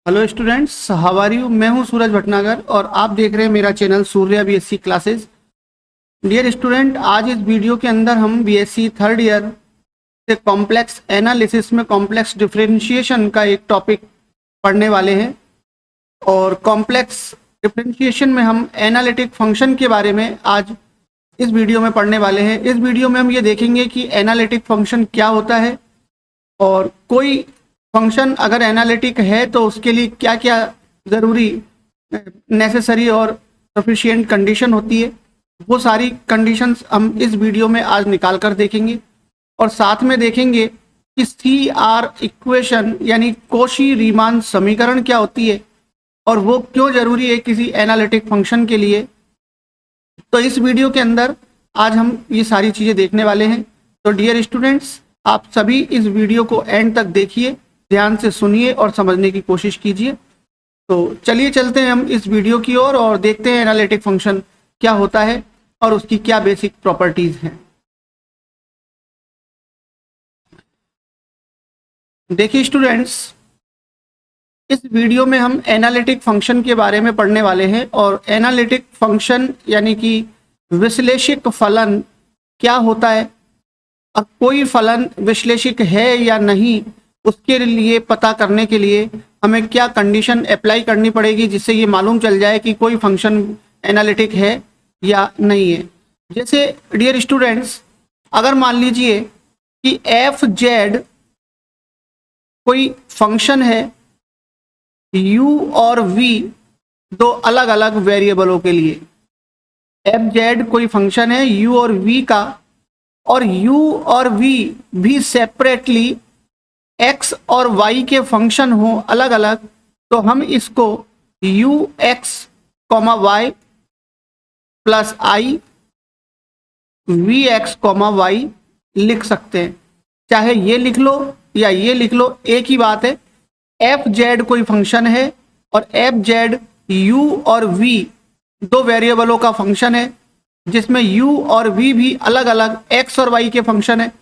Hello students, how are you. मैं हूं सूरज भटनागर और आप देख रहे हैं मेरा channel Surya BSc classes. Dear student, आज इस वीडियो के अंदर हम बीएससी थर्ड ईयर से कॉम्प्लेक्स एनालिसिस में कॉम्प्लेक्स डिफरेंशिएशन का एक टॉपिक पढ़ने वाले हैं। और कॉम्प्लेक्स डिफरेंशिएशन में हम एनालिटिक फंक्शन के बारे में आज इस वीडियो में पढ़ने वाले हैं। इस वीडियो में हम ये देखेंगे कि एनालिटिक फंक्शन क्या होता है और कोई फंक्शन अगर एनालिटिक है तो उसके लिए क्या क्या ज़रूरी नेसेसरी और सफिशिएंट कंडीशन होती है, वो सारी कंडीशंस हम इस वीडियो में आज निकाल कर देखेंगे। और साथ में देखेंगे कि CR इक्वेशन यानी कोशी रीमान समीकरण क्या होती है और वो क्यों ज़रूरी है किसी एनालिटिक फंक्शन के लिए। तो इस वीडियो के अंदर आज हम ये सारी चीज़ें देखने वाले हैं। तो डियर स्टूडेंट्स, आप सभी इस वीडियो को एंड तक देखिए, ध्यान से सुनिए और समझने की कोशिश कीजिए। तो चलिए चलते हैं हम इस वीडियो की ओर और देखते हैं एनालिटिक फंक्शन क्या होता है और उसकी क्या बेसिक प्रॉपर्टीज हैं। देखिए स्टूडेंट्स, इस वीडियो में हम एनालिटिक फंक्शन के बारे में पढ़ने वाले हैं और एनालिटिक फंक्शन यानी कि विश्लेषिक फलन क्या होता है और कोई फलन विश्लेषिक है या नहीं, उसके लिए पता करने के लिए हमें क्या कंडीशन अप्लाई करनी पड़ेगी जिससे ये मालूम चल जाए कि कोई फंक्शन एनालिटिक है या नहीं है। जैसे डियर स्टूडेंट्स, अगर मान लीजिए कि एफ जेड कोई फंक्शन है u और v दो अलग अलग वेरिएबलों के लिए। एफ जेड कोई फंक्शन है u और v का, और u और v भी सेपरेटली x और y के फंक्शन हो अलग अलग, तो हम इसको ux, y plus i vx, y लिख सकते हैं। चाहे ये लिख लो या ये लिख लो, एक ही बात है। एफ जेड कोई फंक्शन है और एफ जेड u और v दो वेरिएबलों का फंक्शन है जिसमें u और v भी अलग अलग x और y के फंक्शन है।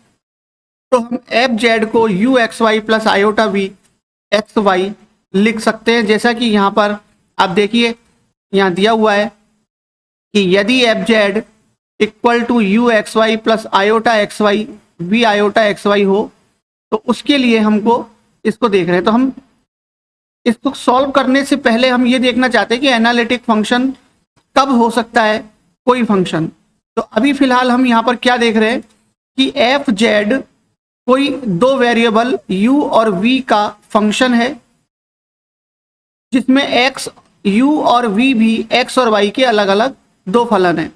तो हम एफ जेड को u x y plus iota v x y लिख सकते हैं। जैसा कि यहाँ पर आप देखिए, यहाँ दिया हुआ है कि यदि f z equal to u x y plus iota x y v iota x y हो, तो उसके लिए हमको इसको देख रहे हैं। तो हम इसको सॉल्व करने से पहले हम ये देखना चाहते हैं कि एनालिटिक फंक्शन कब हो सकता है कोई फंक्शन। तो अभी फिलहाल हम यहाँ पर क्या देख रहे हैं कि एफ जेड कोई दो वेरिएबल u और v का फंक्शन है जिसमें x, u और v भी x और y के अलग अलग दो फलन हैं।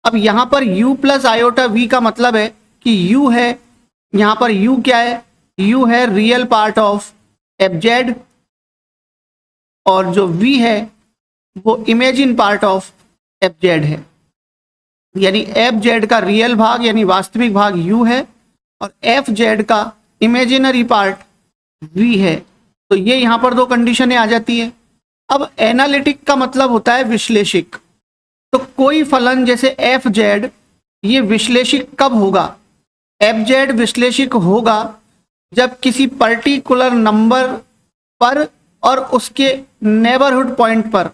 अब यहाँ पर u प्लस आयोटा v का मतलब है कि u है, यहाँ पर u क्या है, u है real part of F Z और जो v है वो imagine part of F Z है। यानी एफ जेड का रियल भाग यानी वास्तविक भाग u है और एफ जेड का इमेजिनरी पार्ट v है। तो ये यहाँ पर दो कंडीशनें आ जाती है। अब एनालिटिक का मतलब होता है विश्लेषिक। तो कोई फलन जैसे एफ जेड, ये विश्लेषिक कब होगा? एफ जेड विश्लेषिक होगा जब किसी पर्टिकुलर नंबर पर और उसके नेबरहुड पॉइंट पर,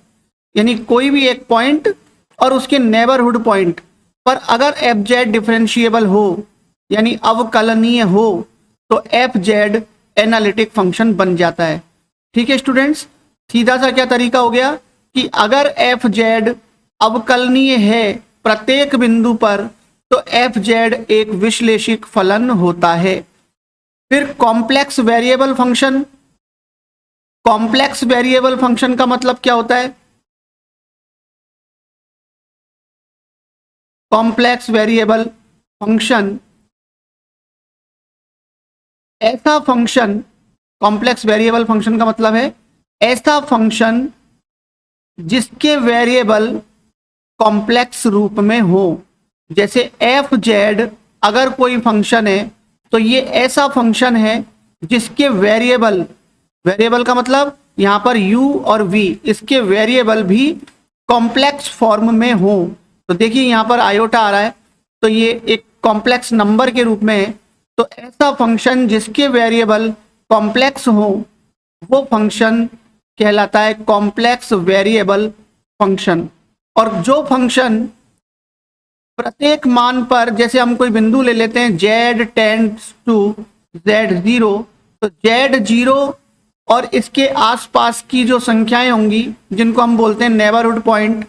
यानी कोई भी एक पॉइंट और उसके नेबरहुड पॉइंट पर अगर एफ जेड डिफरेंशिएबल हो यानी अवकलनीय हो, तो एफ जेड एनालिटिक फंक्शन बन जाता है। ठीक है स्टूडेंट्स, सीधा सा क्या तरीका हो गया कि अगर एफ जेड अवकलनीय है प्रत्येक बिंदु पर, तो एफ जेड एक विश्लेषिक फलन होता है। फिर complex variable function. Complex variable function का मतलब क्या होता है? कॉम्प्लेक्स वेरिएबल फंक्शन ऐसा फंक्शन, कॉम्प्लेक्स वेरिएबल फंक्शन का मतलब है ऐसा फंक्शन जिसके वेरिएबल कॉम्प्लेक्स रूप में हो। जैसे एफ जेड अगर कोई फंक्शन है तो ये ऐसा फंक्शन है जिसके वेरिएबल, वेरिएबल का मतलब यहाँ पर u और v, इसके वेरिएबल भी कॉम्प्लेक्स फॉर्म में हो। तो देखिए यहाँ पर आयोटा आ रहा है, तो ये एक कॉम्प्लेक्स नंबर के रूप में है। तो ऐसा फंक्शन जिसके वेरिएबल कॉम्प्लेक्स हो, वो फंक्शन कहलाता है कॉम्प्लेक्स वेरिएबल फंक्शन। और जो फंक्शन प्रत्येक मान पर, जैसे हम कोई बिंदु ले लेते हैं z टेंड्स टू z0, तो z0 और इसके आसपास की जो संख्याएं होंगी जिनको हम बोलते हैं नेबरहुड पॉइंट,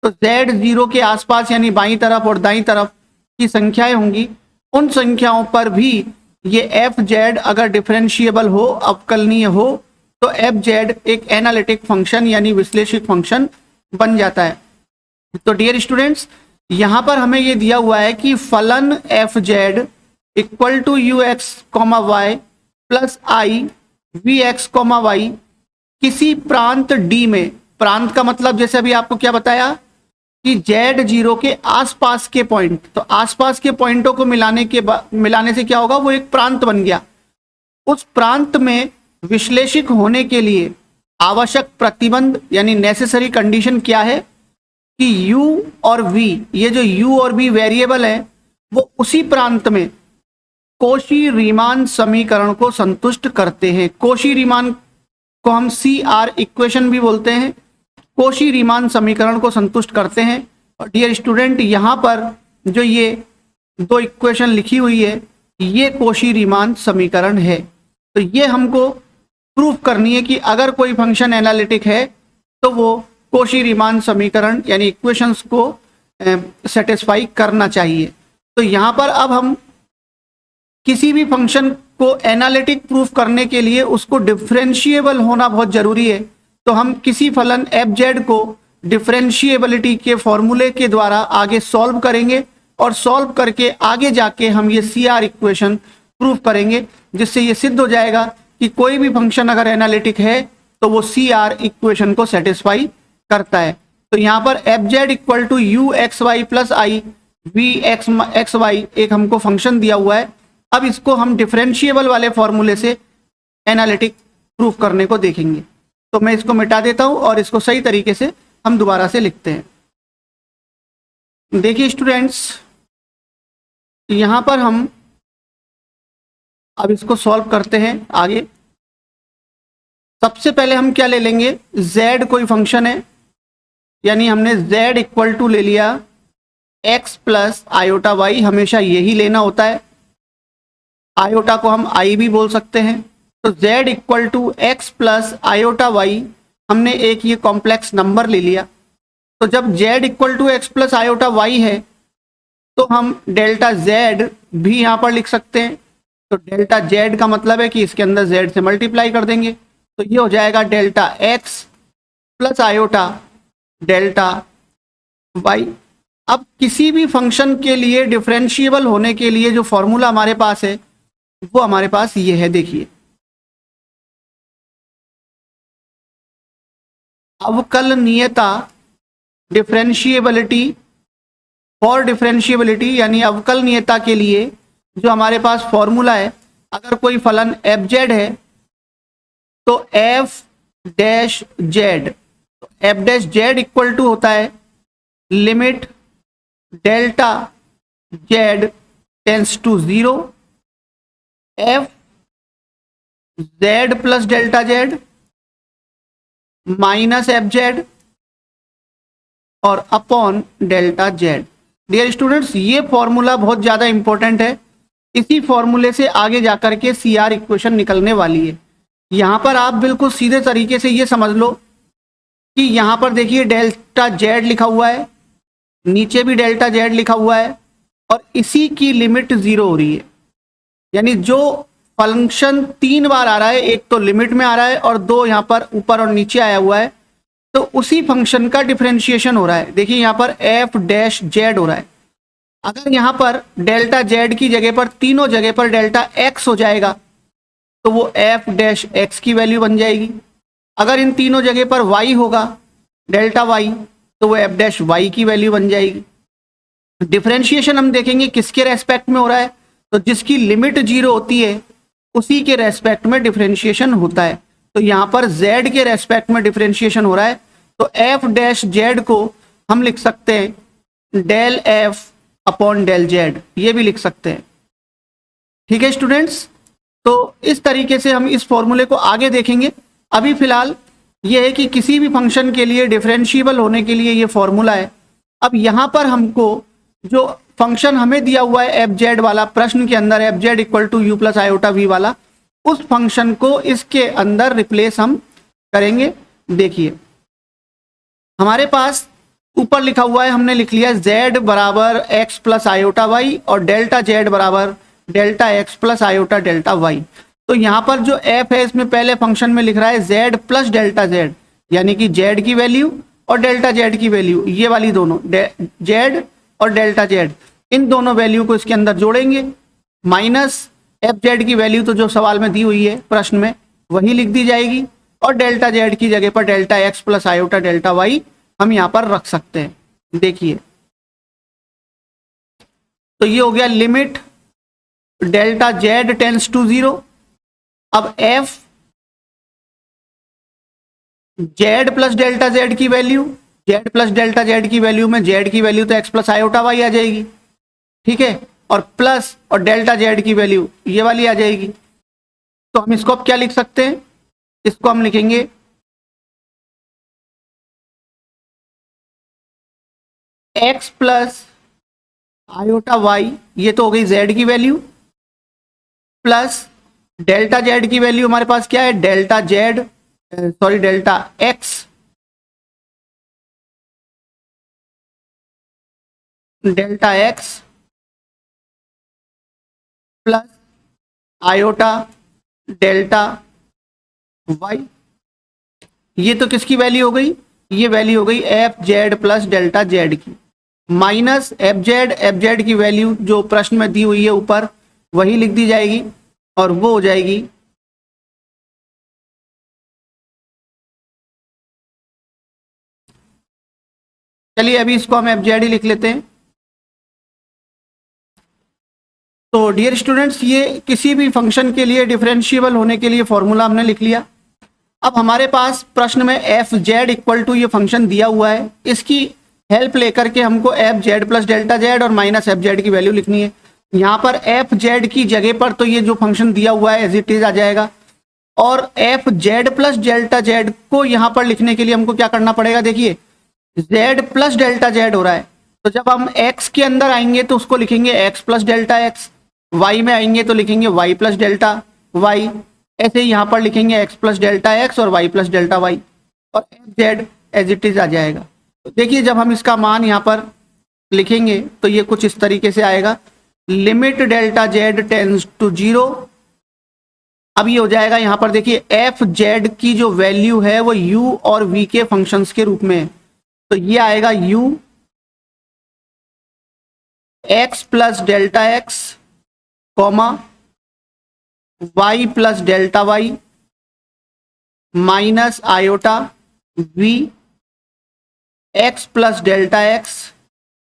तो z0 के आसपास यानी बाईं तरफ और दाईं तरफ की संख्याएं होंगी, उन संख्याओं पर भी ये fz अगर डिफरेंशिएबल हो, अवकलनीय हो, तो fz एक एनालिटिक फंक्शन यानी विश्लेषिक फंक्शन बन जाता है। तो डियर स्टूडेंट्स, यहां पर हमें ये दिया हुआ है कि फलन fz equal to ux, y plus i vx, y किसी प्रांत D में, प्रांत का मतलब जैसे अभी आपको क्या बताया कि z0 के आसपास के पॉइंट, तो आसपास के पॉइंटों को मिलाने से क्या होगा, वो एक प्रांत बन गया। उस प्रांत में विश्लेषिक होने के लिए आवश्यक प्रतिबंध यानी नेसेसरी कंडीशन क्या है कि u और v, ये जो u और v वेरिएबल है, वो उसी प्रांत में कोशी रीमान समीकरण को संतुष्ट करते हैं। कोशी रीमान को हम CR इक्वेशन भी बोलते हैं, कोशी रीमान समीकरण को संतुष्ट करते हैं। और डियर स्टूडेंट, यहाँ पर जो ये दो इक्वेशन लिखी हुई है, ये कोशी रीमान समीकरण है। तो ये हमको प्रूफ करनी है कि अगर कोई फंक्शन एनालिटिक है तो वो कोशी रीमान समीकरण यानी इक्वेशंस को सेटिस्फाई करना चाहिए। तो यहाँ पर अब हम किसी भी फंक्शन को एनालिटिक प्रूफ करने के लिए उसको डिफरेंशिएबल होना बहुत जरूरी है। तो हम किसी फलन fz को डिफरेंशिएबिलिटी के फॉर्मूले के द्वारा आगे सॉल्व करेंगे और सॉल्व करके आगे जाके हम ये CR इक्वेशन प्रूफ करेंगे, जिससे ये सिद्ध हो जाएगा कि कोई भी फंक्शन अगर एनालिटिक है तो वो CR इक्वेशन को सेटिस्फाई करता है। तो यहाँ पर fz equal to uxy plus i vxy एक हमको फंक्शन दिया हुआ है। अब इसको हम डिफरेंशिएबल वाले फॉर्मूले से एनालिटिक प्रूफ करने को देखेंगे। तो मैं इसको मिटा देता हूं और इसको सही तरीके से हम दोबारा से लिखते हैं। देखिए स्टूडेंट्स, यहां पर हम अब इसको सॉल्व करते हैं आगे। सबसे पहले हम क्या ले लेंगे, z कोई फंक्शन है, यानी हमने z इक्वल टू ले लिया x प्लस आयोटा y, हमेशा यही लेना होता है। आयोटा को हम i भी बोल सकते हैं। तो z equal to x plus iota y, हमने एक ये कॉम्प्लेक्स नंबर ले लिया। तो जब z equal to x plus iota y है तो हम डेल्टा z भी यहाँ पर लिख सकते हैं। तो डेल्टा z का मतलब है कि इसके अंदर z से मल्टीप्लाई कर देंगे, तो ये हो जाएगा delta x plus iota delta y। अब किसी भी फंक्शन के लिए डिफरेंशिएबल होने के लिए जो फॉर्मूला हमारे पास है वो हमारे पास ये है, देखिए अवकलनीयता डिफरेंशिएबिलिटी। फॉर डिफरेंशिएबिलिटी यानी अवकलनीयता के लिए जो हमारे पास फॉर्मूला है, अगर कोई फलन fz है तो f dash z, f dash z equal to होता है limit delta z tends to 0 f z plus delta z minus fz और upon delta z। Dear students, ये फॉर्मूला बहुत ज़्यादा इंपॉर्टेंट है। इसी फॉर्मूले से आगे जाकर के CR इक्वेशन निकलने वाली है। यहाँ पर आप बिल्कुल सीधे तरीके से ये समझ लो कि यहाँ पर देखिए डेल्टा z लिखा हुआ है, नीचे भी डेल्टा z लिखा हुआ है और इसी की लिमिट 0 हो रही है। यानी जो फंक्शन 3 बार आ रहा है, एक तो लिमिट में आ रहा है और 2 यहाँ पर ऊपर और नीचे आया हुआ है, तो उसी फंक्शन का डिफरेंशिएशन हो रहा है। देखिए यहाँ पर f डैश z हो रहा है। अगर यहाँ पर डेल्टा z की जगह पर तीनों जगह पर डेल्टा x हो जाएगा तो वो f डैश x की वैल्यू बन जाएगी। अगर इन तीनों जगह पर y होगा डेल्टा y तो वो f डैश y की वैल्यू बन जाएगी। डिफरेंशिएशन हम देखेंगे किसके रेस्पेक्ट में हो रहा है, तो जिसकी लिमिट 0 होती है उसी के रेस्पेक्ट में डिफरेंशिएशन होता है। तो यहाँ पर z के रेस्पेक्ट में डिफरेंशिएशन हो रहा है, तो f डैश z को हम लिख सकते हैं del f upon del z, ये भी लिख सकते हैं। ठीक है स्टूडेंट्स, तो इस तरीके से हम इस फॉर्मूले को आगे देखेंगे। अभी फिलहाल ये है कि किसी भी फंक्शन के लिए डिफरेंशिएबल होने के लिए ये फॉर्मूला है। अब यहाँ पर हमको जो फंक्शन हमें दिया हुआ है एफ जेड वाला, प्रश्न के अंदर f z equal to u plus iota v वाला, उस फंक्शन को इसके अंदर रिप्लेस हम करेंगे। देखिए हमारे पास ऊपर लिखा हुआ है, हमने लिख लिया z बराबर एक्स प्लस आयोटा वाई और डेल्टा z बराबर delta x plus iota delta y. तो यहाँ पर जो f है इसमें पहले फंक्शन में लिख रहा है z प्लस डेल्टा z, यानी कि z की वैल्यू और डेल्टा z की वैल्यू, ये वाली दोनों z और डेल्टा z, इन दोनों वैल्यू को इसके अंदर जोड़ेंगे। माइनस एफ जेड की वैल्यू तो जो सवाल में दी हुई है प्रश्न में वही लिख दी जाएगी, और डेल्टा z की जगह पर delta x plus iota delta y हम यहाँ पर रख सकते हैं। देखिए तो ये हो गया limit delta z tends to 0। अब f z plus delta z की value, z plus delta z की वैल्यू में z की वैल्यू तो x प्लस आयोटा वाई आ जाएगी, ठीक है, और प्लस और डेल्टा z की वैल्यू ये वाली आ जाएगी। तो हम इसको अब क्या लिख सकते हैं, इसको हम लिखेंगे x प्लस आयोटा वाई, ये तो हो गई z की वैल्यू, प्लस डेल्टा z की वैल्यू हमारे पास क्या है, delta z sorry delta x plus iota delta y। ये तो किसकी वैल्यू हो गई, ये वैल्यू हो गई F z plus delta z की, माइनस एफ जेड की वैल्यू जो प्रश्न में दी हुई है ऊपर वही लिख दी जाएगी, और वो हो जाएगी चलिए अभी इसको हम एफ जेड ही लिख लेते हैं। तो डियर स्टूडेंट्स, ये किसी भी फंक्शन के लिए डिफरेंशिएबल होने के लिए फॉर्मूला हमने लिख लिया। अब हमारे पास प्रश्न में एफ जेड इक्वल टू ये फंक्शन दिया हुआ है, इसकी हेल्प लेकर के हमको F z plus delta z और माइनस एफ जेड की वैल्यू लिखनी है। यहाँ पर एफ जेड की जगह पर तो ये जो फंक्शन दिया हुआ है एज इट इज आ जाएगा, और F z plus delta Z को यहाँ पर लिखने के लिए हमको क्या करना पड़ेगा, देखिए z प्लस डेल्टा जेड हो रहा है, तो जब हम x के अंदर आएंगे तो उसको लिखेंगे x plus delta x, y में आएंगे तो लिखेंगे y प्लस डेल्टा y, ऐसे ही यहाँ पर लिखेंगे x प्लस डेल्टा एक्स और y प्लस डेल्टा y, और z एज इट इज आ जाएगा। तो देखिए जब हम इसका मान यहाँ पर लिखेंगे तो ये कुछ इस तरीके से आएगा, limit delta z tends to 0। अब ये हो जाएगा यहाँ पर देखिए एफ जेड की जो वैल्यू है वो u और v के फंक्शंस के रूप में है, तो ये आएगा u x plus delta x comma y plus delta y minus iota v x plus delta x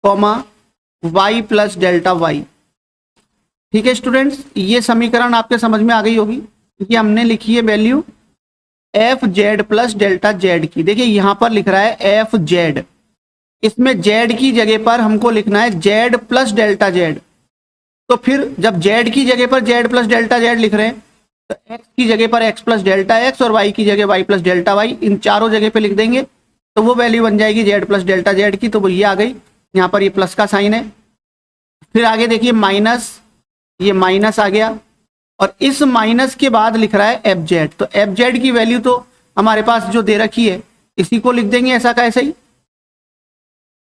comma y plus delta y. ठीक है स्टूडेंट्स, ये समीकरण आपके समझ में आ गई होगी। ये हमने लिखी है value F z plus delta z की। देखिए यहाँ पर लिख रहा है एफ जेड, इसमें जेड की जगह पर हमको लिखना है जेड प्लस डेल्टा जेड। तो फिर जब जेड की जगह पर जेड प्लस डेल्टा जेड लिख रहे हैं तो एक्स की जगह पर एक्स प्लस डेल्टा एक्स और वाई की जगह वाई प्लस डेल्टा वाई, इन चारों जगह पे लिख देंगे तो वो वैल्यू बन जाएगी जेड प्लस डेल्टा जेड की। तो वो ये आ गई, यहाँ पर ये प्लस का साइन है। फिर आगे देखिए माइनस, ये माइनस आ गया, और इस माइनस के बाद लिख रहा है एफ जेड। तो एफ जेड की वैल्यू तो हमारे पास जो दे रखी है इसी को लिख देंगे ऐसा का ऐसा ही।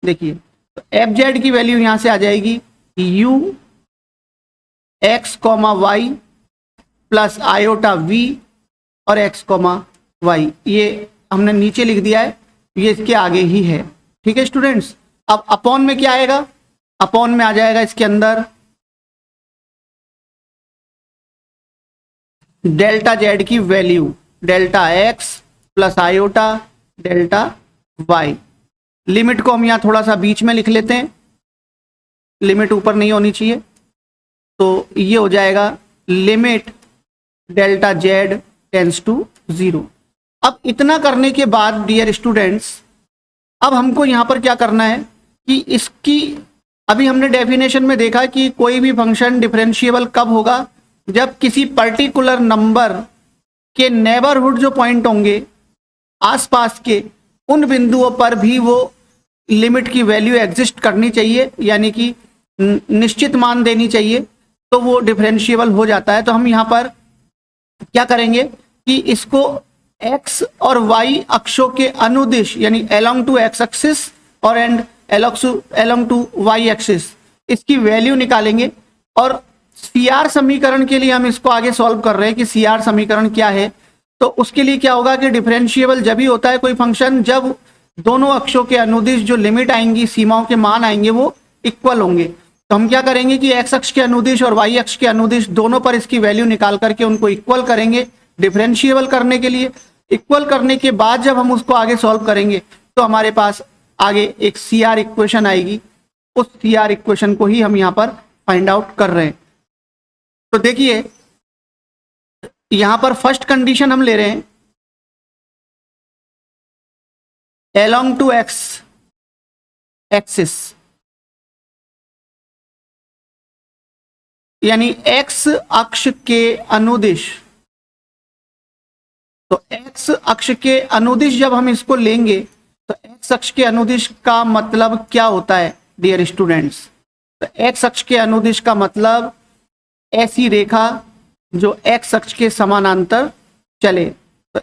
देखिए तो एफ जेड की वैल्यू यहां से आ जाएगी u x comma y plus iota v और एक्स कॉमा वाई, ये हमने नीचे लिख दिया है, ये इसके आगे ही है। ठीक है स्टूडेंट्स, अब अपॉन में क्या आएगा, अपॉन में आ जाएगा इसके अंदर डेल्टा जेड की value delta x plus iota delta y. Limit को हम यहाँ थोड़ा सा बीच में लिख लेते हैं, लिमिट ऊपर नहीं होनी चाहिए, तो ये हो जाएगा limit delta z tends to 0। अब इतना करने के बाद डियर स्टूडेंट्स, अब हमको यहाँ पर क्या करना है कि इसकी, अभी हमने डेफिनेशन में देखा कि कोई भी फंक्शन डिफरेंशिएबल कब होगा, जब किसी पर्टिकुलर नंबर के नेबरहुड जो पॉइंट होंगे आसपास के उन बिंदुओं पर भी वो लिमिट की वैल्यू एग्जिस्ट करनी चाहिए, यानी कि निश्चित मान देनी चाहिए, तो वो डिफरेंशिएबल हो जाता है। तो हम यहाँ पर क्या करेंगे कि इसको x और y अक्षों के अनुदिश यानी along टू x एक्सिस और and along to y axis इसकी वैल्यू निकालेंगे। और CR समीकरण के लिए हम इसको आगे सॉल्व कर रहे हैं कि CR समीकरण क्या है। तो उसके लिए क्या होगा कि डिफरेंशिएबल जब ही होता है कोई फंक्शन जब दोनों अक्षों के अनुदिश जो लिमिट आएंगी, सीमाओं के मान आएंगे, वो इक्वल होंगे। तो हम क्या करेंगे कि x अक्ष के अनुदिश और y अक्ष के अनुदिश दोनों पर इसकी वैल्यू निकाल करके उनको इक्वल करेंगे डिफरेंशिएबल करने के लिए। इक्वल करने के बाद जब हम उसको आगे सॉल्व करेंगे तो हमारे पास आगे एक CR इक्वेशन आएगी। उस CR इक्वेशन को ही हम यहाँ पर फाइंड आउट कर रहे हैं। तो देखिए यहाँ पर फर्स्ट कंडीशन हम ले रहे हैं along टू x एक्सिस, यानी x अक्ष के अनुदिश। तो x अक्ष के अनुदिश जब हम इसको लेंगे तो x अक्ष के अनुदिश का मतलब क्या होता है डियर स्टूडेंट्स? तो x अक्ष के अनुदिश का मतलब ऐसी रेखा जो x अक्ष के समानांतर चले। तो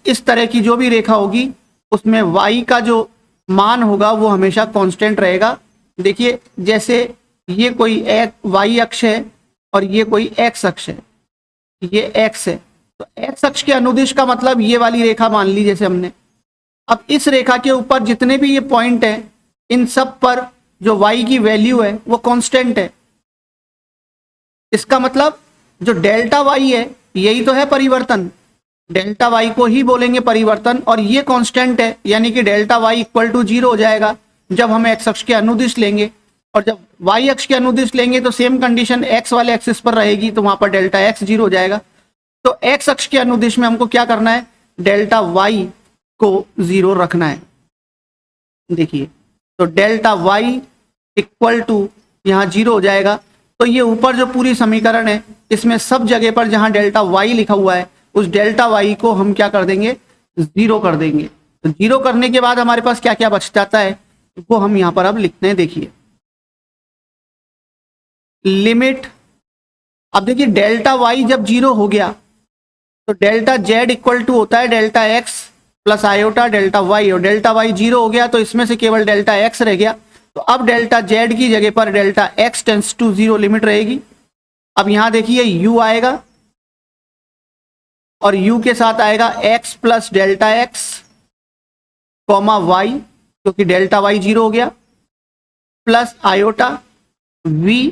इस तरह की जो भी रेखा होगी उसमें y का जो मान होगा वो हमेशा कांस्टेंट रहेगा। देखिए जैसे ये कोई y अक्ष है और ये कोई x अक्ष है, ये x है। तो x अक्ष के अनुदिश का मतलब ये वाली रेखा मान ली जैसे हमने। अब इस रेखा के ऊपर जितने भी ये पॉइंट हैं इन सब पर जो y की वैल्यू है वो कांस्टेंट है। इसका मतलब जो डेल्टा y है यही तो है परिवर्तन, डेल्टा y को ही बोलेंगे परिवर्तन। और ये कांस्टेंट है यानी कि डेल्टा y इक्वल टू 0 हो जाएगा जब हम x अक्ष के अनुदिश लेंगे। और जब y अक्ष के अनुदिश लेंगे तो सेम कंडीशन x वाले एक्सिस पर रहेगी, तो वहां पर डेल्टा x 0 हो जाएगा। तो x अक्ष के अनुदिश में हमको क्या करना है, डेल्टा y को 0 रखना है। देखिए तो डेल्टा y इक्वल टू यहाँ 0 हो जाएगा। तो ये ऊपर जो पूरी समीकरण है इसमें सब जगह पर जहां डेल्टा y लिखा हुआ है उस डेल्टा y को हम क्या कर देंगे, 0 कर देंगे। तो 0 करने के बाद हमारे पास क्या क्या बच जाता है वो हम यहां पर अब लिखते हैं। देखिए लिमिट, अब देखिए डेल्टा y जब 0 हो गया तो डेल्टा z इक्वल टू होता है delta x plus iota delta y, और डेल्टा y 0 हो गया तो इसमें से केवल डेल्टा x रह गया। तो अब डेल्टा z की जगह पर delta x tends to 0 limit रहेगी। अब यहां देखिए u आएगा और u के साथ आएगा x plus delta x comma y, क्योंकि डेल्टा y 0 हो गया, plus iota v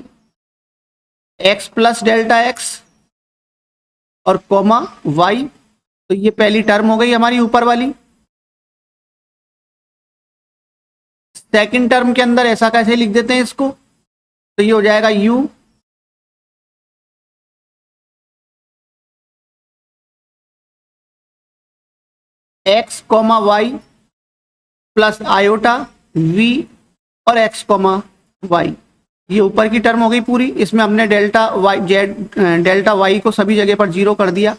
x plus delta x और कॉमा y। तो ये पहली टर्म हो गई हमारी ऊपर वाली। सेकंड टर्म के अंदर ऐसा कैसे लिख देते हैं इसको, तो ये हो जाएगा u x comma y plus iota v और x कॉमा वाई। ये ऊपर की टर्म हो गई पूरी। इसमें हमने डेल्टा y को सभी जगह पर 0 कर दिया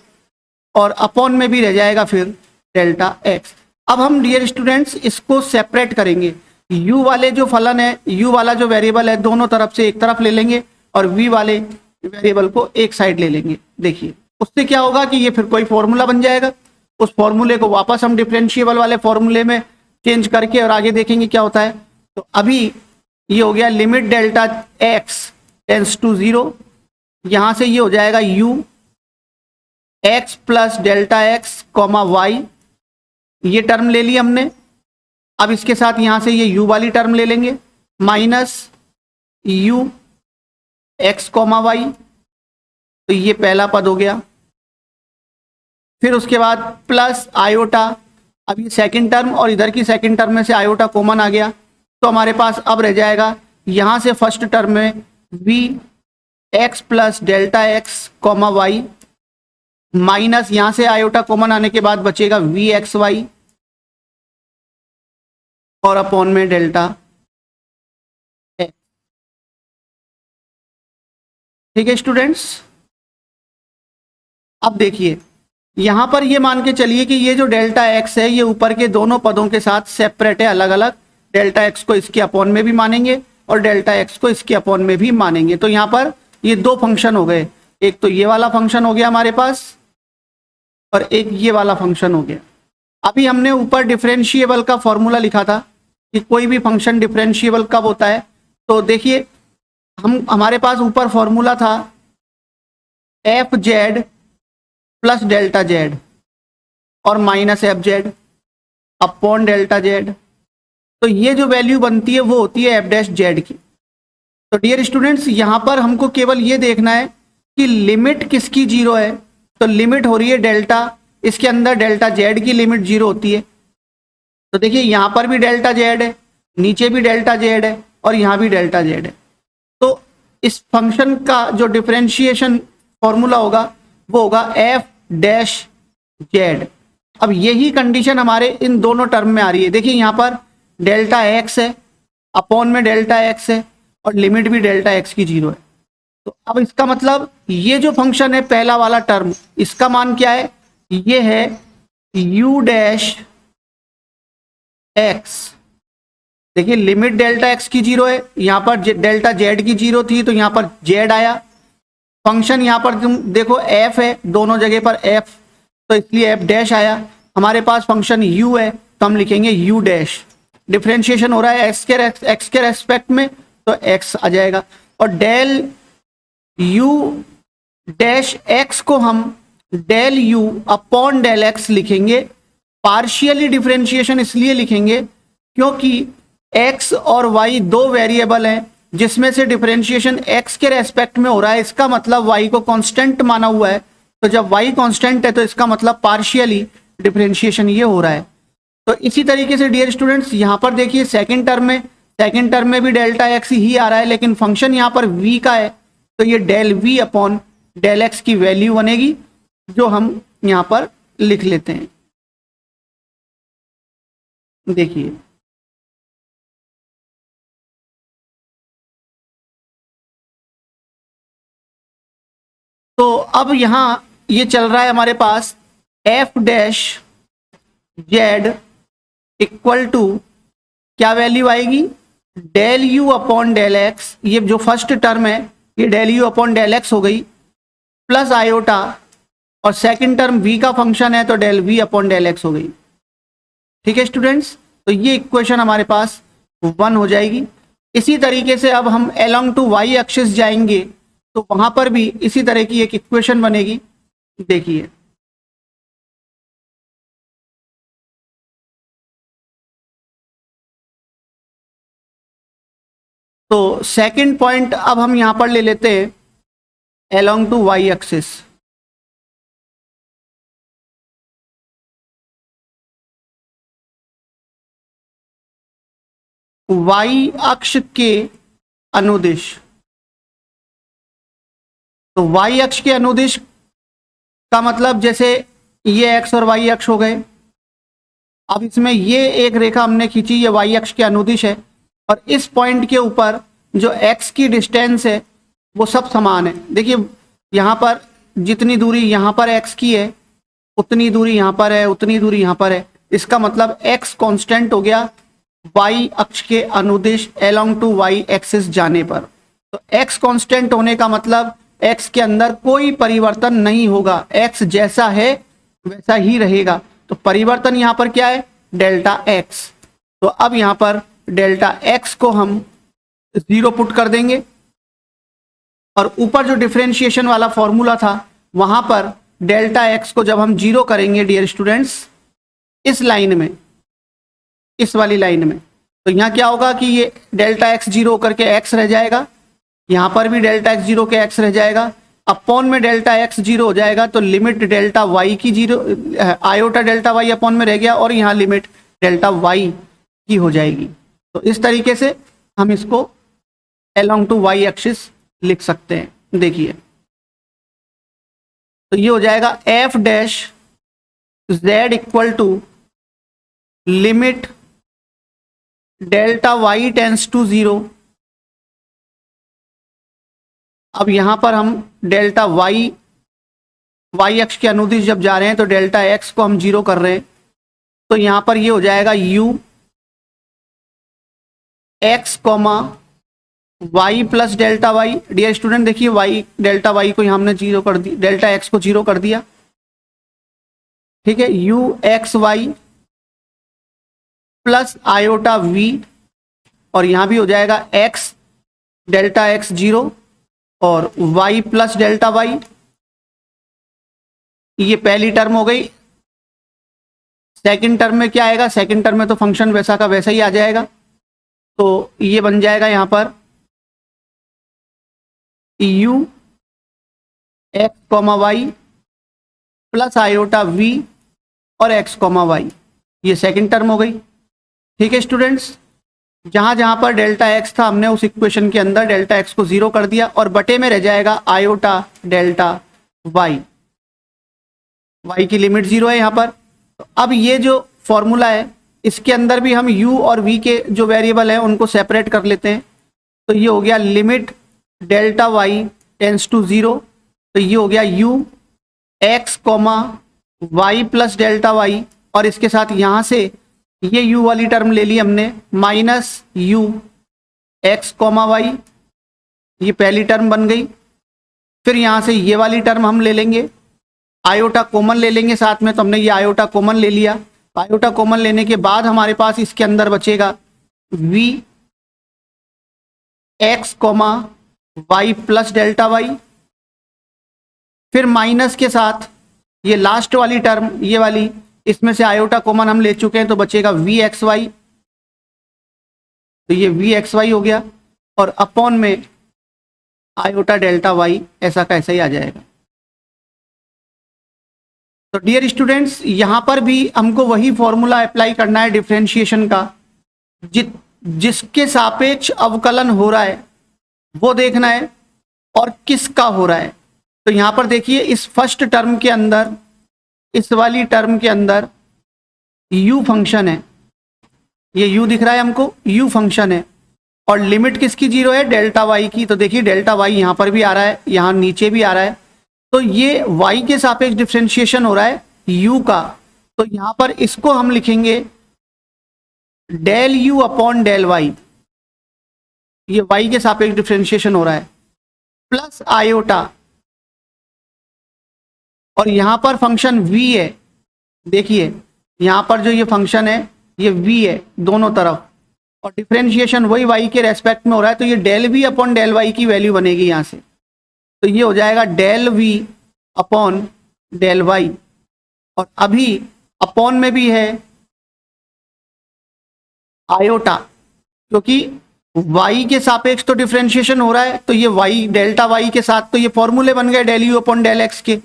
और अपॉन में भी रह जाएगा फिर डेल्टा x। अब हम डियर स्टूडेंट्स इसको सेपरेट करेंगे। u वाले जो फलन है, u वाला जो वेरिएबल है दोनों तरफ से एक तरफ ले लेंगे और v वाले वेरिएबल को एक साइड ले लेंगे। देखिए उससे क्या होगा कि ये फिर कोई फॉर्मूला बन जाएगा। उस फॉर्मूले को वापस हम डिफरेंशिएबल वाले फॉर्मूले में चेंज करके और आगे देखेंगे क्या होता है। तो अभी ये हो गया limit delta x tends to 0, यहां से ये हो जाएगा u x plus delta x comma Y, ये टर्म ले ली हमने। अब इसके साथ यहां से ये u वाली टर्म ले लेंगे minus u x comma y, तो ये पहला पद हो गया। फिर उसके बाद प्लस आयोटा, अब ये सेकंड टर्म और इधर की सेकंड टर्म में से आयोटा कॉमन आ गया, तो हमारे पास अब रह जाएगा यहां से फर्स्ट टर्म में v x plus delta x comma y minus यहां से आयोटा कॉमन आने के बाद बचेगा v एक्स वाई और अपॉन में डेल्टा x। ठीक है स्टूडेंट्स, अब देखिए यहां पर ये मान के चलिए कि ये जो डेल्टा एक्स है ये ऊपर के दोनों पदों के साथ सेपरेट है, अलग अलग। डेल्टा एक्स को इसके अपॉन में भी मानेंगे और डेल्टा एक्स को इसके अपॉन में भी मानेंगे। तो यहां पर ये दो फंक्शन हो गए, एक तो ये वाला फंक्शन हो गया हमारे पास और एक ये वाला फंक्शन हो गया। अभी हमने ऊपर डिफरेंशिएबल का फॉर्मूला लिखा था कि कोई भी फंक्शन डिफरेंशिएबल कब होता है। तो देखिए हमारे पास ऊपर फॉर्मूला था f z plus delta z और minus f z upon delta z. तो ये जो वैल्यू बनती है वो होती है एफ डैश जेड की। तो डियर स्टूडेंट्स यहाँ पर हमको केवल ये देखना है कि लिमिट किसकी जीरो है। तो लिमिट हो रही है डेल्टा, इसके अंदर डेल्टा जेड की लिमिट जीरो होती है। तो देखिए यहाँ पर भी डेल्टा जेड है, नीचे भी डेल्टा जेड है और यहाँ भी डेल्टा जेड है। तो इस फंक्शन का जो डिफरेंशिएशन फॉर्मूला होगा वो होगा एफ डैश जेड। अब यही कंडीशन हमारे इन दोनों टर्म में आ रही है। देखिए यहाँ पर डेल्टा एक्स है, अपॉन में डेल्टा एक्स है और लिमिट भी डेल्टा एक्स की जीरो है। तो अब इसका मतलब ये जो फंक्शन है पहला वाला टर्म, इसका मान क्या है, ये है u डैश एक्स। देखिए लिमिट डेल्टा एक्स की जीरो है, यहाँ पर डेल्टा जेड की जीरो थी तो यहाँ पर जेड आया। फंक्शन यहाँ पर तुम देखो एफ है, दोनों जगह पर एफ, तो इसलिए एफ डैश आया। हमारे पास फंक्शन यू है तो हम लिखेंगे यू डैश। डिफरेंशिएशन हो रहा है एक्स के रेस्पेक्ट में तो एक्स आ जाएगा। और डेल यू डैश एक्स को हम del u upon del x लिखेंगे। पार्शियली डिफरेंशिएशन इसलिए लिखेंगे क्योंकि एक्स और वाई दो वेरिएबल हैं जिसमें से डिफरेंशिएशन एक्स के रेस्पेक्ट में हो रहा है। इसका मतलब वाई को कांस्टेंट माना हुआ है, तो जब वाई कांस्टेंट है तो इसका मतलब पार्शियली डिफरेंशिएशन ये हो रहा है। तो इसी तरीके से डियर स्टूडेंट्स यहाँ पर देखिए सेकंड टर्म में भी डेल्टा एक्स ही आ रहा है, लेकिन फंक्शन यहाँ पर v का है तो ये del v upon del x की वैल्यू बनेगी जो हम यहाँ पर लिख लेते हैं। देखिए तो अब यहां ये चल रहा है हमारे पास f dash z equal to क्या वैल्यू आएगी, del u upon del x. ये जो फर्स्ट टर्म है ये del u upon del x हो गई प्लस आयोटा, और सेकंड टर्म v का फंक्शन है तो del v upon del x हो गई। ठीक है स्टूडेंट्स, तो ये इक्वेशन हमारे पास 1 हो जाएगी। इसी तरीके से अब हम अलोंग टू y एक्सिस जाएंगे तो वहां पर भी इसी तरह की एक इक्वेशन बनेगी। देखिए तो सेकंड पॉइंट अब हम यहां पर ले लेते हैं along to y axis. y अक्ष के अनुदिश, तो y अक्ष के अनुदिश का मतलब जैसे ये x और y अक्ष हो गए। अब इसमें ये एक रेखा हमने खींची, ये y अक्ष के अनुदिश है और इस पॉइंट के ऊपर जो x की डिस्टेंस है वो सब समान है। देखिए यहाँ पर जितनी दूरी यहाँ पर x की है उतनी दूरी यहाँ पर है, उतनी दूरी यहाँ पर है। इसका मतलब x कांस्टेंट हो गया y अक्ष के अनुदिश अलोंग टू y एक्सिस जाने पर। तो x कांस्टेंट होने का मतलब x के अंदर कोई परिवर्तन नहीं होगा, x जैसा है वैसा ही रहेगा। तो परिवर्तन यहाँ पर क्या है, डेल्टा x। तो अब यहाँ पर डेल्टा x को हम 0 पुट कर देंगे और ऊपर जो डिफरेंशिएशन वाला फॉर्मूला था वहां पर डेल्टा x को जब हम 0 करेंगे डियर स्टूडेंट्स इस लाइन में, इस वाली लाइन में, तो यहाँ क्या होगा कि ये डेल्टा x 0 करके x रह जाएगा, यहाँ पर भी डेल्टा x 0 के x रह जाएगा, अपॉन में डेल्टा x 0 हो जाएगा तो लिमिट डेल्टा y की 0 आयोटा डेल्टा y अपॉन में रह गया और यहाँ लिमिट डेल्टा y की हो जाएगी। तो इस तरीके से हम इसको अलोंग टू y एक्सिस लिख सकते हैं। देखिए तो ये हो जाएगा f dash z equal to limit delta y tends to 0। अब यहां पर हम डेल्टा y वाई अक्ष के अनुदिश जब जा रहे हैं तो डेल्टा एक्स को हम 0 कर रहे हैं, तो यहाँ पर ये हो जाएगा u x comma y plus delta y. Dear student देखिए वाई डेल्टा वाई को हमने 0 कर दिया, डेल्टा एक्स को 0 कर दिया, ठीक है। U x y plus iota v, और यहां भी हो जाएगा एक्स डेल्टा एक्स 0 और वाई प्लस डेल्टा वाई। ये पहली टर्म हो गई। सेकंड टर्म में क्या आएगा, सेकंड टर्म में तो फंक्शन वैसा का वैसा ही आ जाएगा, तो ये बन जाएगा यहां पर u x comma y plus iota v और एक्स कॉमा वाई, ये सेकंड टर्म हो गई, ठीक है स्टूडेंट्स। जहां जहां पर डेल्टा एक्स था हमने उस इक्वेशन के अंदर डेल्टा एक्स को 0 कर दिया और बटे में रह जाएगा आयोटा डेल्टा वाई। वाई की लिमिट 0 है यहाँ पर। तो अब ये जो फॉर्मूला है इसके अंदर भी हम u और v के जो वेरिएबल हैं उनको सेपरेट कर लेते हैं। तो ये हो गया limit delta y tends to 0, तो ये हो गया u x comma y plus delta y, और इसके साथ यहाँ से ये u वाली टर्म ले ली हमने minus u x comma Y, ये पहली टर्म बन गई। फिर यहाँ से ये वाली टर्म हम ले लेंगे, आयोटा कॉमन ले लेंगे साथ में, तो हमने ये आयोटा कॉमन ले लिया। आयोटा कॉमन लेने के बाद हमारे पास इसके अंदर बचेगा v x comma y plus delta y, फिर माइनस के साथ ये लास्ट वाली टर्म ये वाली, इसमें से आयोटा कॉमन हम ले चुके हैं तो बचेगा वी एक्स वाई, तो ये वी एक्स वाई हो गया, और अपॉन में आयोटा डेल्टा वाई ऐसा का ऐसा ही आ जाएगा। तो डियर स्टूडेंट्स यहाँ पर भी हमको वही फॉर्मूला अप्लाई करना है डिफरेंशिएशन का, जिसके सापेक्ष अवकलन हो रहा है वो देखना है और किसका हो रहा है। तो यहाँ पर देखिए इस फर्स्ट टर्म के अंदर, इस वाली टर्म के अंदर u फंक्शन है, ये u दिख रहा है हमको, u फंक्शन है, और लिमिट किसकी 0 है, डेल्टा वाई की। तो देखिए डेल्टा वाई यहाँ पर भी आ रहा है, यहाँ नीचे भी आ रहा है, तो ये y के सापेक्ष डिफरेंशिएशन हो रहा है u का। तो यहाँ पर इसको हम लिखेंगे del u upon del y, ये y के सापेक्ष डिफरेंशिएशन हो रहा है, प्लस आयोटा, और यहाँ पर फंक्शन v है, देखिए यहाँ पर जो ये फंक्शन है ये v है दोनों तरफ, और डिफरेंशिएशन वही y के रेस्पेक्ट में हो रहा है, तो ये del v upon del y की वैल्यू बनेगी यहाँ से, तो ये हो जाएगा del v upon del y. और अभी अपॉन में भी है आयोटा, क्योंकि y के सापेक्ष तो डिफरेंशिएशन हो रहा है, तो ये y डेल्टा y के साथ तो ये फॉर्मूले बन गए del u upon del x के,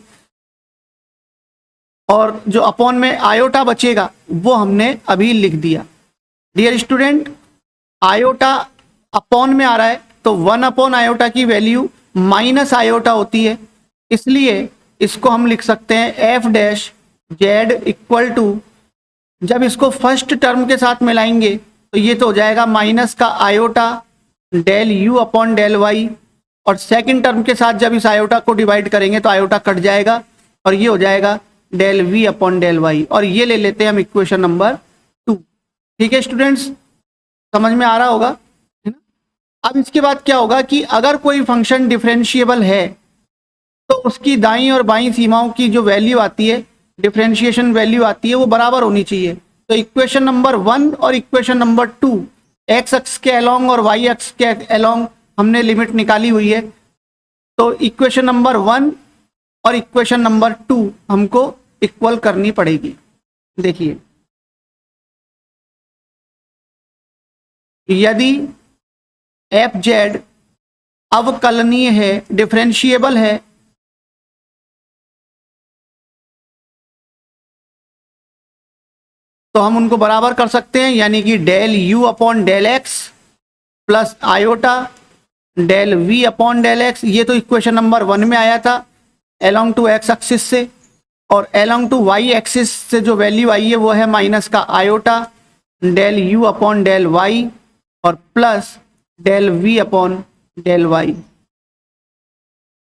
और जो अपॉन में आयोटा बचेगा वो हमने अभी लिख दिया। डियर स्टूडेंट आयोटा अपॉन में आ रहा है तो 1 अपॉन आयोटा की वैल्यू माइनस आयोटा होती है, इसलिए इसको हम लिख सकते हैं f dash z equal to, जब इसको फर्स्ट टर्म के साथ मिलाएंगे तो ये तो हो जाएगा माइनस का iota del u upon del y, और सेकंड टर्म के साथ जब इस आयोटा को डिवाइड करेंगे तो आयोटा कट जाएगा और ये हो जाएगा del v upon del y, और ये ले लेते हैं हम इक्वेशन नंबर 2। ठीक है स्टूडेंट्स, समझ में आ रहा होगा, है ना। अब इसके बाद क्या होगा कि अगर कोई फंक्शन डिफरेंशिएबल है तो उसकी दाईं और बाईं सीमाओं की जो वैल्यू आती है, डिफरेंशिएशन वैल्यू आती है, वो बराबर होनी चाहिए। तो इक्वेशन नंबर 1 और इक्वेशन नंबर 2 एक्स अक्ष के अलोंग और वाई अक्ष के अलोंग हमने लिमिट निकाली हुई है, तो इक्वेशन नंबर 1 और इक्वेशन नंबर 2 हमको इक्वल करनी पड़ेगी। देखिए यदि एफ जेड अवकलनीय है, डिफरेंशिएबल है, तो हम उनको बराबर कर सकते हैं, यानी कि del u upon del x plus iota del v upon del x. ये तो इक्वेशन नंबर 1 में आया था एलोंग टू एक्स एक्सिस से, और एलोंग टू वाई एक्सिस से जो वैल्यू आई है वो है माइनस का iota del u upon del y और plus del v upon del y.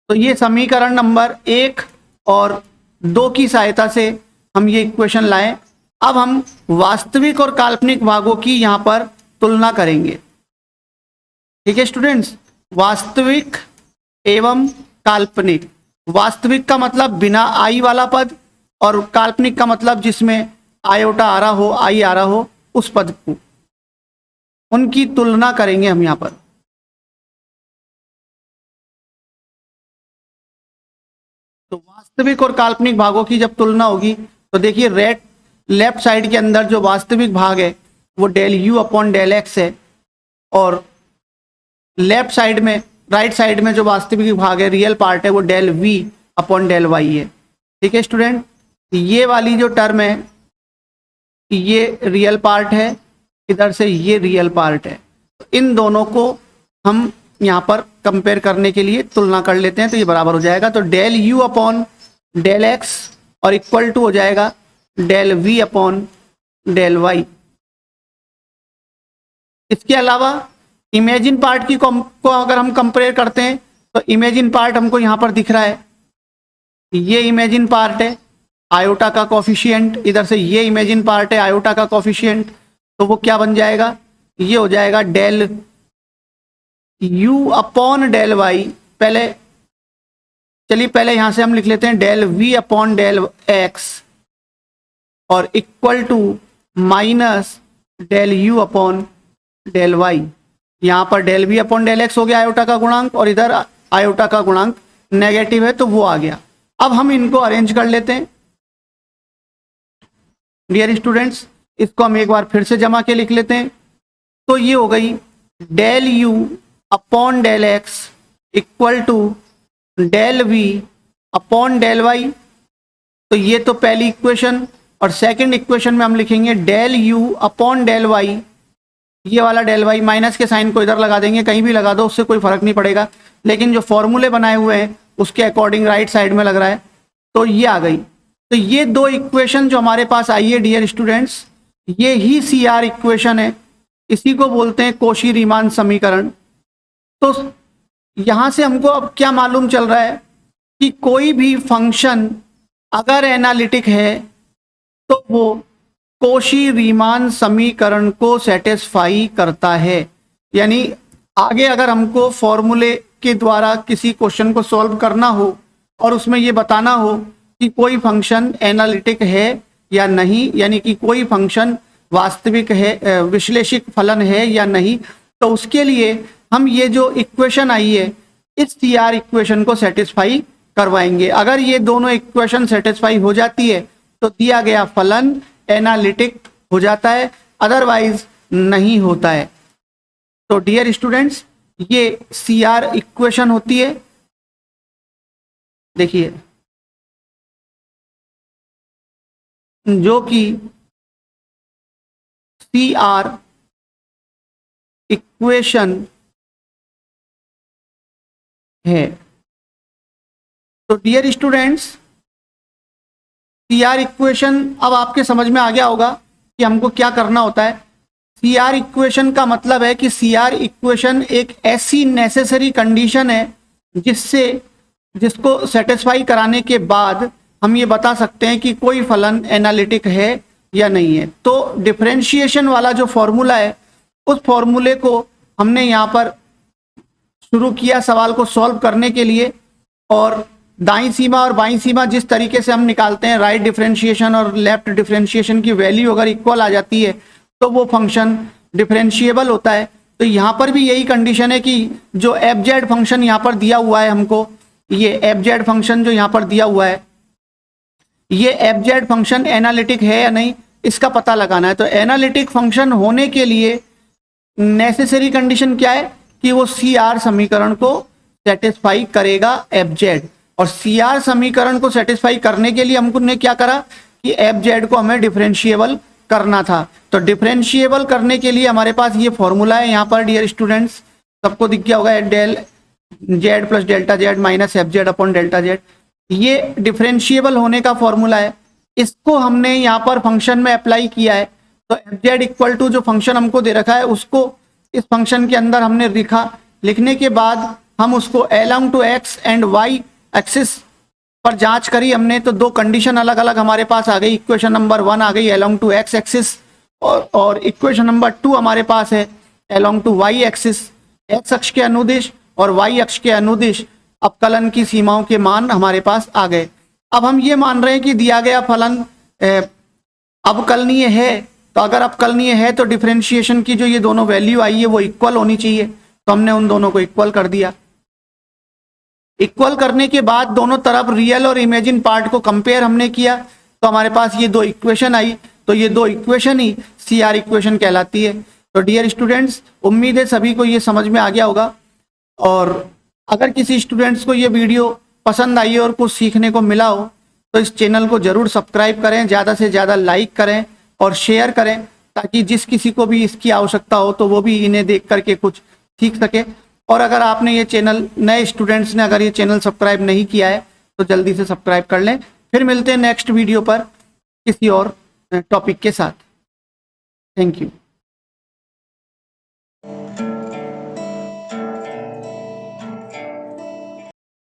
तो ये समीकरण नंबर 1 और 2 की सहायता से हम ये इक्वेशन लाएं। अब हम वास्तविक और काल्पनिक भागों की यहाँ पर तुलना करेंगे। ठीक है स्टूडेंट्स, वास्तविक एवं काल्पनिक। वास्तविक का मतलब बिना आई वाला पद, और काल्पनिक का मतलब जिसमें आयोटा आ रहा हो, आई आ रहा हो, उस पद को, उनकी तुलना करेंगे हम यहाँ पर। तो वास्तविक और काल्पनिक भागों की जब तुलना होगी तो देखिए लेफ्ट साइड के अंदर जो वास्तविक भाग है वो del u upon del x है, और लेफ्ट साइड में, राइट साइड में जो वास्तविक भाग है, रियल पार्ट है, वो del v upon del y है। ठीक है स्टूडेंट, ये वाली जो टर्म है ये रियल पार्ट है, इधर से ये रियल पार्ट है। तो इन दोनों को हम यहाँ पर कंपेयर करने के लिए तुलना कर लेते हैं, तो ये बराबर हो जाएगा। तो del u upon del x और इक्वल टू हो जाएगा del v upon del y. इसके अलावा इमेजिन पार्ट को अगर हम कंपेयर करते हैं तो इमेजिन पार्ट हमको यहाँ पर दिख रहा है, ये इमेजिन पार्ट है आयोटा का कोफिशिएंट, इधर से ये इमेजिन पार्ट है आयोटा का कोफिशिएंट। तो वो क्या बन जाएगा, ये हो जाएगा del u upon del y. पहले यहां से हम लिख लेते हैं del v upon del x और equal to minus del u upon del y. यहां पर del v upon del x हो गया आयोटा का गुणांक, और इधर आयोटा का गुणांक नेगेटिव है तो वो आ गया। अब हम इनको अरेंज कर लेते हैं। डियर स्टूडेंट्स, इसको हम एक बार फिर से जमा के लिख लेते हैं। तो ये हो गई del u upon del x equal to del v upon del y. तो ये तो पहली इक्वेशन, और सेकंड इक्वेशन में हम लिखेंगे del u upon del y. ये वाला डेल वाई, माइनस के साइन को इधर लगा देंगे, कहीं भी लगा दो उससे कोई फर्क नहीं पड़ेगा, लेकिन जो फॉर्मूले बनाए हुए हैं उसके अकॉर्डिंग राइट साइड में लग रहा है। तो ये आ गई। तो ये 2 इक्वेशन जो हमारे पास आई है डियर स्टूडेंट्स, ये ही CR इक्वेशन है, इसी को बोलते हैं कोशी रीमान समीकरण। तो यहां से हमको अब क्या मालूम चल रहा है कि कोई भी फंक्शन अगर एनालिटिक है तो वो कोशी रीमान समीकरण को सेटिस्फाई करता है। यानी आगे अगर हमको फॉर्मूले के द्वारा किसी क्वेश्चन को सॉल्व करना हो और उसमें ये बताना हो कि कोई फंक्शन एनालिटिक है या नहीं, यानी कि कोई फंक्शन वास्तविक है, विश्लेषिक फलन है या नहीं, तो उसके लिए हम ये जो इक्वेशन आई है इस CR इक्वेशन को सेटिस्फाई करवाएंगे। अगर ये दोनों इक्वेशन सेटिस्फाई हो जाती है तो दिया गया फलन एनालिटिक हो जाता है, अदरवाइज नहीं होता है। तो डियर स्टूडेंट्स, ये CR इक्वेशन होती है। देखिए, जो कि CR इक्वेशन है। तो डियर स्टूडेंट्स, CR इक्वेशन अब आपके समझ में आ गया होगा कि हमको क्या करना होता है। CR इक्वेशन का मतलब है कि CR इक्वेशन एक ऐसी नेसेसरी कंडीशन है जिसको सेटिस्फाई कराने के बाद हम ये बता सकते हैं कि कोई फलन एनालिटिक है या नहीं है। तो डिफरेंशिएशन वाला जो फॉर्मूला है उस फॉर्मूले को हमने यहाँ पर शुरू किया सवाल को सॉल्व करने के लिए, और दाईं सीमा और बाईं सीमा जिस तरीके से हम निकालते हैं, राइट डिफरेंशिएशन और लेफ्ट डिफरेंशिएशन की वैल्यू अगर इक्वल आ जाती है तो वो फंक्शन डिफरेंशिएबल होता है। तो यहाँ पर भी यही कंडीशन है कि जो एफ फंक्शन यहाँ पर दिया हुआ है हमको, ये एफ फंक्शन जो यहाँ पर दिया हुआ है, ये एफ फंक्शन एनालिटिक है या नहीं इसका पता लगाना है। तो एनालिटिक फंक्शन होने के लिए नेसेसरी कंडीशन क्या है कि वो CR समीकरण को सेटिस्फाई करेगा एफ, और CR समीकरण को सेटिस्फाई करने के लिए हमने क्या करा कि एफ को हमें डिफरेंशिएबल करना था। तो डिफरेंशिएबल करने के लिए हमारे पास ये फॉर्मूला है यहाँ पर डियर स्टूडेंट्स, सबको दिख गया होगा, del Z plus delta Z minus f upon delta Z। ये डिफरेंशिएबल होने का फॉर्मूला है, इसको हमने यहाँ पर फंक्शन में अप्लाई किया है। तो एफ इक्वल टू जो फंक्शन हमको दे रखा है उसको इस फंक्शन के अंदर हमने लिखा, लिखने के बाद हम उसको along to x and y axis पर जांच करी हमने तो दो कंडीशन अलग अलग हमारे पास आ गई। इक्वेशन नंबर 1 आ गई अलोंग टू एक्स एक्सिस और इक्वेशन नंबर 2 हमारे पास है along to y axis. X अक्ष के अनुदिश और वाई अक्ष के अनुदिश अवकलन की सीमाओं के मान हमारे पास आ गए। अब हम ये मान रहे हैं कि दिया गया फलन अवकलनीय है, तो अगर अवकलनीय है तो डिफरेंशिएशन की जो ये दोनों वैल्यू आई है वो इक्वल होनी चाहिए, तो हमने उन दोनों को इक्वल कर दिया। इक्वल करने के बाद दोनों तरफ रियल और इमेजिन पार्ट को कंपेयर हमने किया तो हमारे पास ये दो इक्वेशन आई, तो ये दो इक्वेशन ही CR इक्वेशन कहलाती है। तो डियर स्टूडेंट्स, उम्मीद है सभी को ये समझ में आ गया होगा, और अगर किसी स्टूडेंट्स को ये वीडियो पसंद आई और कुछ सीखने को मिला हो तो इस चैनल को जरूर सब्सक्राइब करें, ज़्यादा से ज़्यादा लाइक करें और शेयर करें, ताकि जिस किसी को भी इसकी आवश्यकता हो तो वो भी इन्हें देख करके कुछ सीख सके। और अगर आपने ये चैनल, नए स्टूडेंट्स ने अगर ये चैनल सब्सक्राइब नहीं किया है तो जल्दी से सब्सक्राइब कर लें। फिर मिलते हैं नेक्स्ट वीडियो पर किसी और टॉपिक के साथ। Thank you.